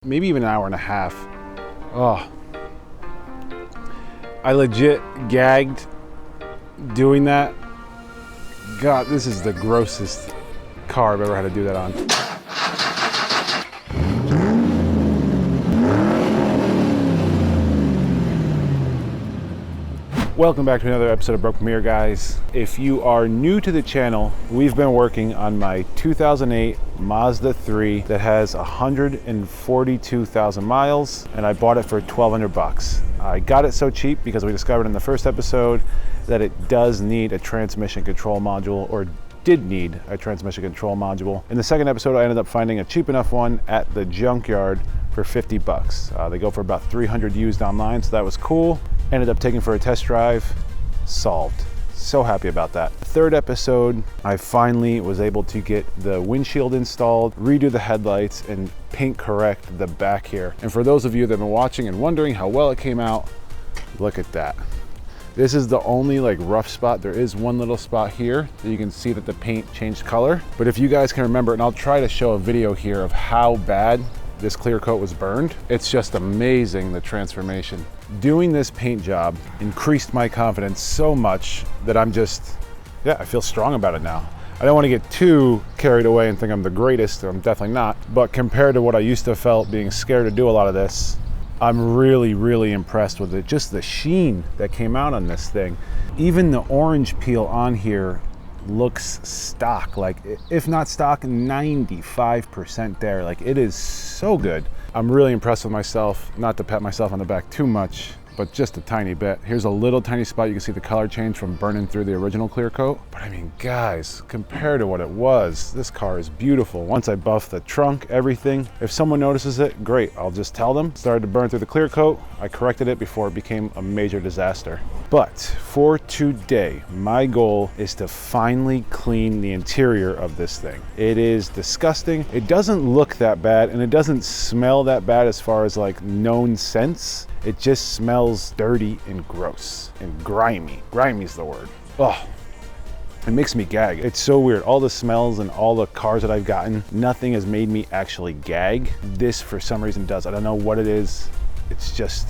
maybe even an hour and a half. Oh, I legit gagged doing that. God, this is the grossest car I've ever had to do that on. Welcome back to another episode of Broken Mirror, guys. If you are new to the channel, we've been working on my 2008 Mazda-3 that has 142,000 miles, and I bought it for 1,200 bucks. I got it so cheap because we discovered in the first episode that it does need a transmission control module, or did need a transmission control module. In the second episode, I ended up finding a cheap enough one at the junkyard for 50 bucks. They go for about 300 used online, so that was cool. Ended up taking for a test drive, solved. So happy about that. Third episode, I finally was able to get the windshield installed, redo the headlights, and paint correct the back here. And for those of you that have been watching and wondering how well it came out, look at that. This is the only rough spot. There is one little spot here that you can see that the paint changed color. But if you guys can remember, and I'll try to show a video here of how bad this clear coat was burned, it's just amazing, the transformation. Doing this paint job increased my confidence so much that I feel strong about it now. I don't want to get too carried away and think I'm the greatest, I'm definitely not, but compared to what I used to have felt being scared to do a lot of this, I'm really, really impressed with it. Just the sheen that came out on this thing. Even the orange peel on here looks stock, if not stock, 95% there. It is so good. I'm really impressed with myself, not to pat myself on the back too much, but just a tiny bit. Here's a little tiny spot. You can see the color change from burning through the original clear coat. But I mean, guys, compared to what it was, this car is beautiful. Once I buffed the trunk, everything, if someone notices it, great, I'll just tell them. Started to burn through the clear coat. I corrected it before it became a major disaster. But for today, my goal is to finally clean the interior of this thing. It is disgusting. It doesn't look that bad, and it doesn't smell that bad as far as known scents. It just smells dirty and gross and grimy. Grimy is the word. Oh, it makes me gag. It's so weird. All the smells and all the cars that I've gotten, nothing has made me actually gag. This, for some reason, does. I don't know what it is. It's just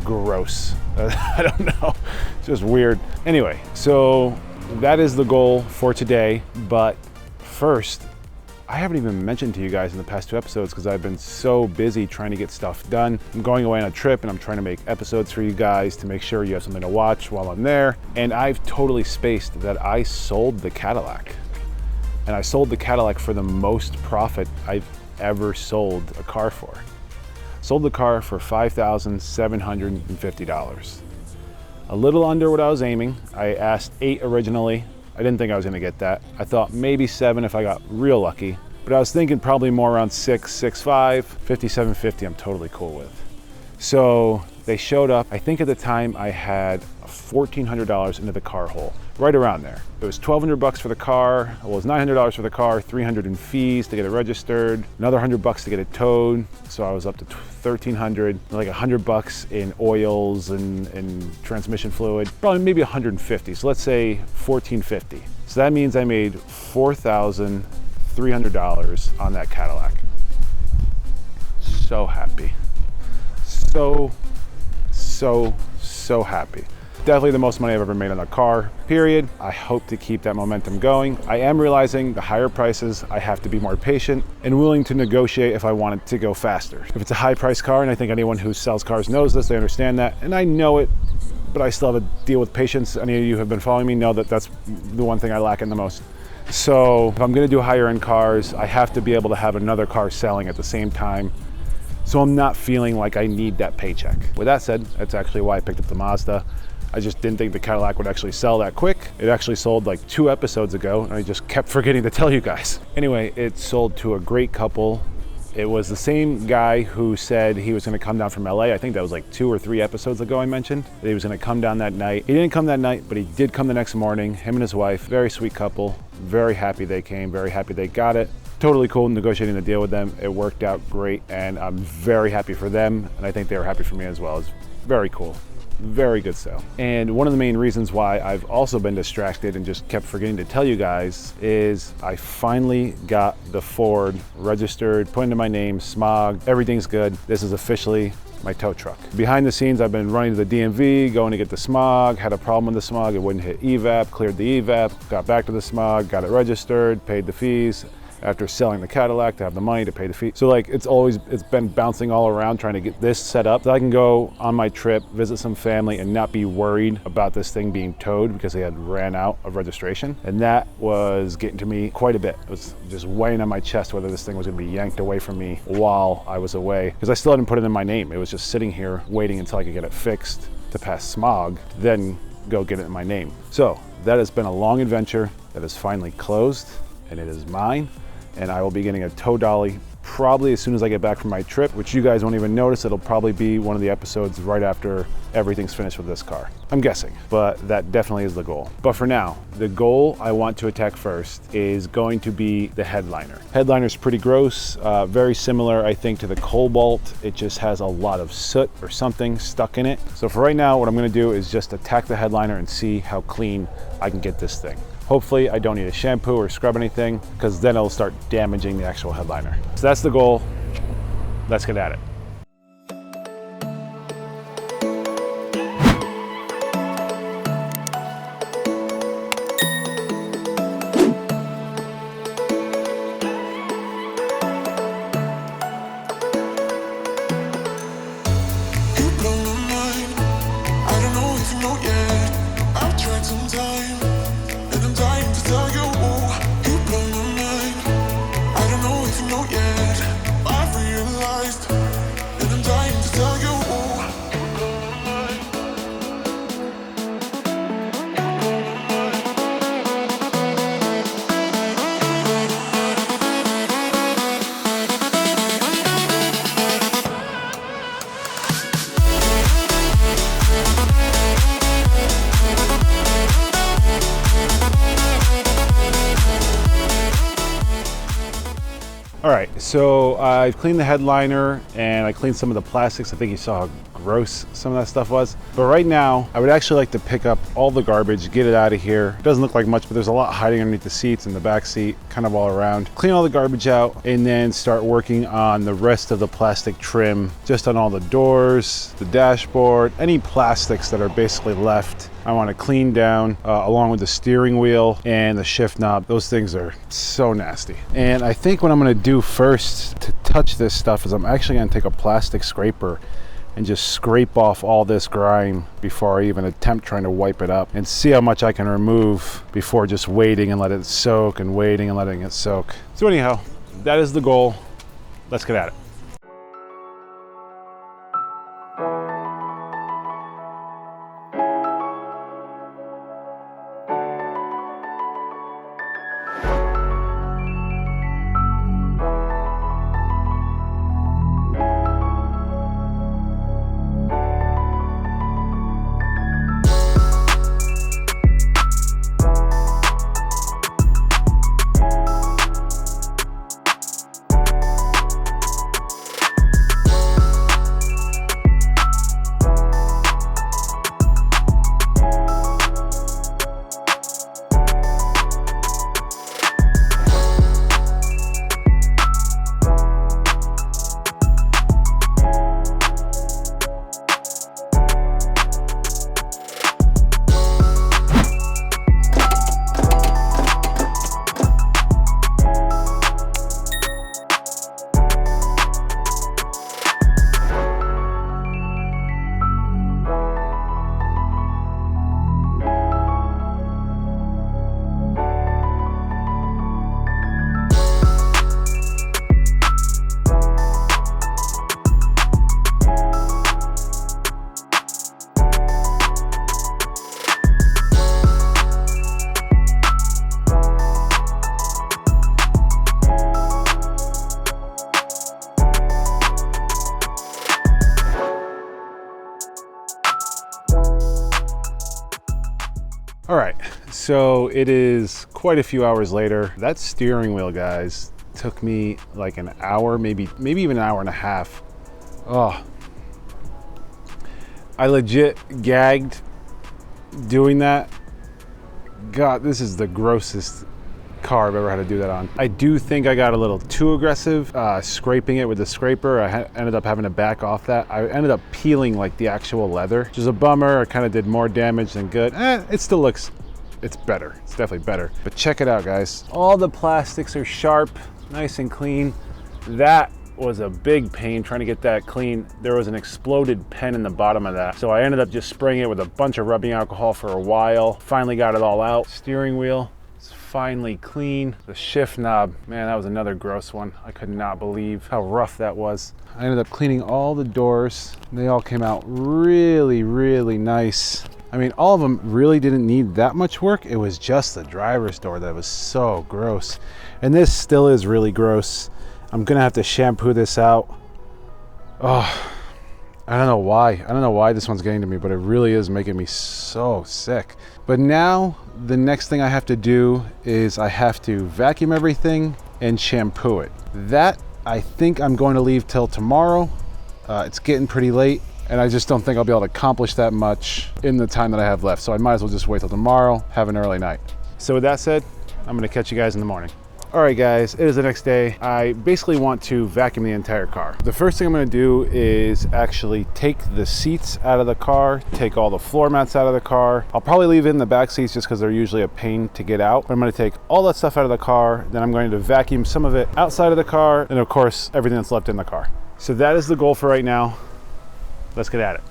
gross. I don't know. It's just weird. Anyway, so that is the goal for today. But first, I haven't even mentioned to you guys in the past 2 episodes because I've been so busy trying to get stuff done. I'm going away on a trip and I'm trying to make episodes for you guys to make sure you have something to watch while I'm there. And I've totally spaced that I sold the Cadillac. And I sold the Cadillac for the most profit I've ever sold a car for. Sold the car for $5,750. A little under what I was aiming. I asked 8 originally. I didn't think I was gonna get that. I thought maybe 7 if I got real lucky, but I was thinking probably more around 6, 6.5, 57.50 I'm totally cool with. So they showed up. I think at the time I had $1,400 into the car hole, right around there. It was 1,200 bucks for the car. Well, it was $900 for the car, 300 in fees to get it registered, another 100 bucks to get it towed. So I was up to 1,300, like 100 bucks in oils and transmission fluid, probably maybe 150. So let's say 1,450. So that means I made $4,300 on that Cadillac. So happy. So happy. Definitely the most money I've ever made on a car, period. I hope to keep that momentum going. I am realizing the higher prices, I have to be more patient and willing to negotiate if I want it to go faster. If it's a high price car, and I think anyone who sells cars knows this, they understand that, and I know it, but I still have to deal with patience. Any of you who have been following me know that that's the one thing I lack in the most. So if I'm gonna do higher end cars, I have to be able to have another car selling at the same time, so I'm not feeling like I need that paycheck. With that said, that's actually why I picked up the Mazda. I just didn't think the Cadillac would actually sell that quick. It actually sold 2 episodes ago, and I just kept forgetting to tell you guys. Anyway, it sold to a great couple. It was the same guy who said he was gonna come down from LA. I think that was 2 or 3 episodes ago I mentioned that he was gonna come down that night. He didn't come that night, but he did come the next morning, him and his wife. Very sweet couple. Very happy they came, very happy they got it. Totally cool negotiating the deal with them. It worked out great, and I'm very happy for them, and I think they were happy for me as well. It's very cool. very good sale. And one of the main reasons why I've also been distracted and just kept forgetting to tell you guys is I finally got the Ford registered, put into my name, Smog, everything's good. This is officially my tow truck. Behind the scenes, I've been running to the DMV, going to get the Smog, had a problem with the Smog, it wouldn't hit evap, cleared the evap, got back to the Smog, got it registered, paid the fees, after selling the Cadillac to have the money to pay the fee. So like it's been bouncing all around trying to get this set up so I can go on my trip, visit some family and not be worried about this thing being towed because they had ran out of registration. And that was getting to me quite a bit. It was just weighing on my chest whether this thing was gonna be yanked away from me while I was away, because I still hadn't put it in my name. It was just sitting here waiting until I could get it fixed to pass Smog, then go get it in my name. So that has been a long adventure that is finally closed and it is mine. And I will be getting a tow dolly probably as soon as I get back from my trip, which you guys won't even notice. It'll probably be one of the episodes right after everything's finished with this car, I'm guessing, but that definitely is the goal. But for now, the goal I want to attack first is going to be the headliner. Headliner's pretty gross, very similar, I think, to the Cobalt. It just has a lot of soot or something stuck in it. So for right now, what I'm gonna do is just attack the headliner and see how clean I can get this thing. Hopefully I don't need a shampoo or scrub anything, because then it'll start damaging the actual headliner. So that's the goal. Let's get at it. All right, so I've cleaned the headliner and I cleaned some of the plastics. I think you saw how gross some of that stuff was. But right now, I would actually like to pick up all the garbage, get it out of here. It doesn't look like much, but there's a lot hiding underneath the seats and the back seat, kind of all around. Clean all the garbage out and then start working on the rest of the plastic trim, just on all the doors, the dashboard, any plastics that are basically left. I want to clean down along with the steering wheel and the shift knob. Those things are so nasty. And I think what I'm going to do first to touch this stuff is I'm actually going to take a plastic scraper and just scrape off all this grime before I even attempt trying to wipe it up, and see how much I can remove before just waiting and let it soak and waiting and letting it soak. So anyhow, that is the goal. Let's get at it. All right, so it is quite a few hours later. That steering wheel, guys, took me like an hour, maybe even an hour and a half. Oh, I legit gagged doing that. God, this is the grossest car I've ever had to do that on. I do think I got a little too aggressive scraping it with the scraper. I ended up having to back off that. I ended up peeling like the actual leather, which is a bummer. I kind of did more damage than good. It still looks, it's better. It's definitely better. But check it out, guys. All the plastics are sharp, nice and clean. That was a big pain trying to get that clean. There was an exploded pen in the bottom of that. So I ended up just spraying it with a bunch of rubbing alcohol for a while. Finally got it all out. Steering wheel is finally clean. The shift knob, man, that was another gross one. I could not believe how rough that was. I ended up cleaning all the doors. They all came out really, really nice. I mean, all of them really didn't need that much work. It was just the driver's door that was so gross. And this still is really gross. I'm gonna have to shampoo this out. Oh, I don't know why. I don't know why this one's getting to me, but it really is making me so sick. But now the next thing I have to do is I have to vacuum everything and shampoo it. That I think I'm going to leave till tomorrow. It's getting pretty late and I just don't think I'll be able to accomplish that much in the time that I have left. So I might as well just wait till tomorrow, have an early night. So with that said, I'm gonna catch you guys in the morning. All right, guys, it is the next day. I basically want to vacuum the entire car. The first thing I'm gonna do is actually take the seats out of the car, take all the floor mats out of the car. I'll probably leave in the back seats just because they're usually a pain to get out. But I'm gonna take all that stuff out of the car, then I'm going to vacuum some of it outside of the car, and of course, everything that's left in the car. So that is the goal for right now. Let's get at it.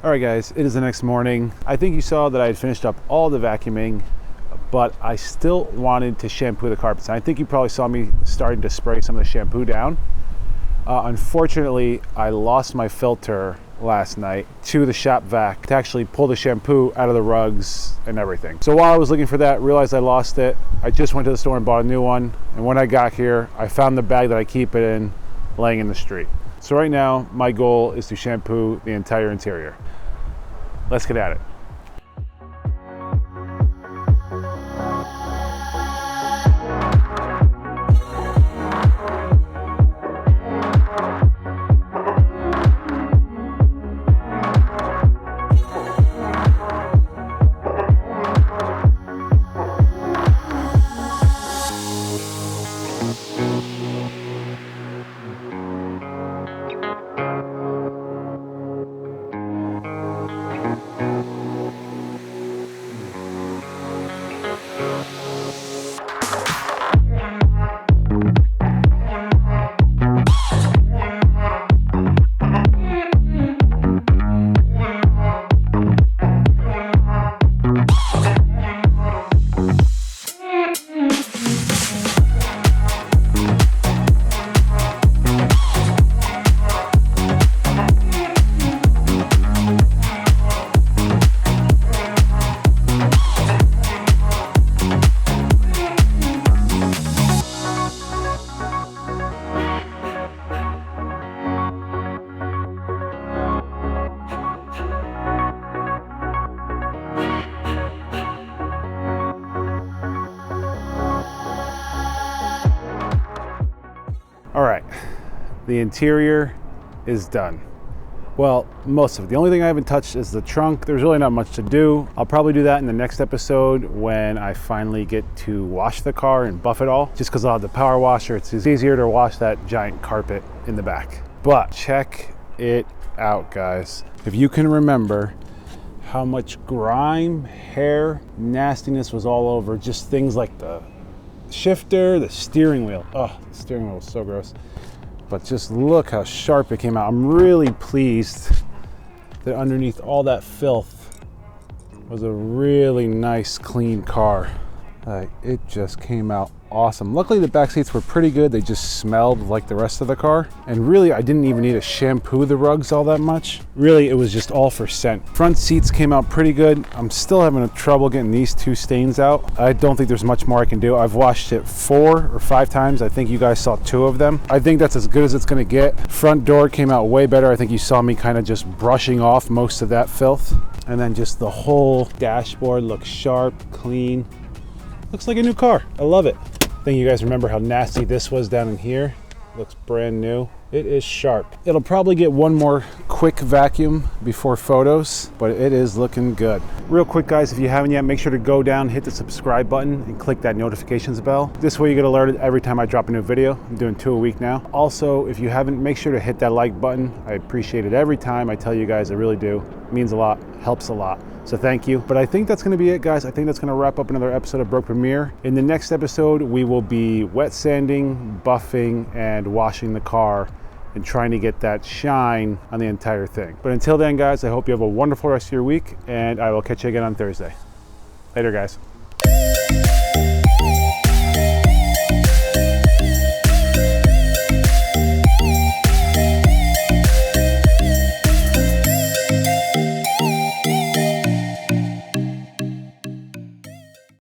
All right, guys, it is the next morning. I think you saw that I had finished up all the vacuuming, but I still wanted to shampoo the carpets. And I think you probably saw me starting to spray some of the shampoo down. Unfortunately, I lost my filter last night to the shop vac to actually pull the shampoo out of the rugs and everything. So while I was looking for that, realized I lost it. I just went to the store and bought a new one. And when I got here, I found the bag that I keep it in laying in the street. So right now, my goal is to shampoo the entire interior. Let's get at it. All right, the interior is done. Well, most of it. The only thing I haven't touched is the trunk. There's really not much to do. I'll probably do that in the next episode when I finally get to wash the car and buff it all. Just because I'll have the power washer, it's easier to wash that giant carpet in the back. But check it out, guys. If you can remember how much grime, hair, nastiness was all over just things like the shifter, the steering wheel. Oh, the steering wheel was so gross. But just look how sharp it came out. I'm really pleased that underneath all that filth was a really nice, clean car. It just came out awesome. Luckily, the back seats were pretty good. They just smelled like the rest of the car. And really, I didn't even need to shampoo the rugs all that much. Really, it was just all for scent. Front seats came out pretty good. I'm still having trouble getting these two stains out. I don't think there's much more I can do. I've washed it 4 or 5 times. I think you guys saw 2 of them. I think that's as good as it's gonna get. Front door came out way better. I think you saw me kind of just brushing off most of that filth. And then just the whole dashboard looks sharp, clean. Looks like a new car. I love it. I think you guys remember how nasty this was down in here. Looks brand new. It is sharp. It'll probably get one more quick vacuum before photos, but it is looking good. Real quick, guys, if you haven't yet, make sure to go down, hit the subscribe button, and click that notifications bell. This way you get alerted every time I drop a new video. I'm doing 2 a week now. Also, if you haven't, make sure to hit that like button. I appreciate it every time. I tell you guys, I really do. It means a lot, helps a lot. So thank you. But I think that's gonna be it, guys. I think that's gonna wrap up another episode of Broke Premiere. In the next episode, we will be wet sanding, buffing, and washing the car and trying to get that shine on the entire thing. But until then, guys, I hope you have a wonderful rest of your week, and I will catch you again on Thursday. Later, guys.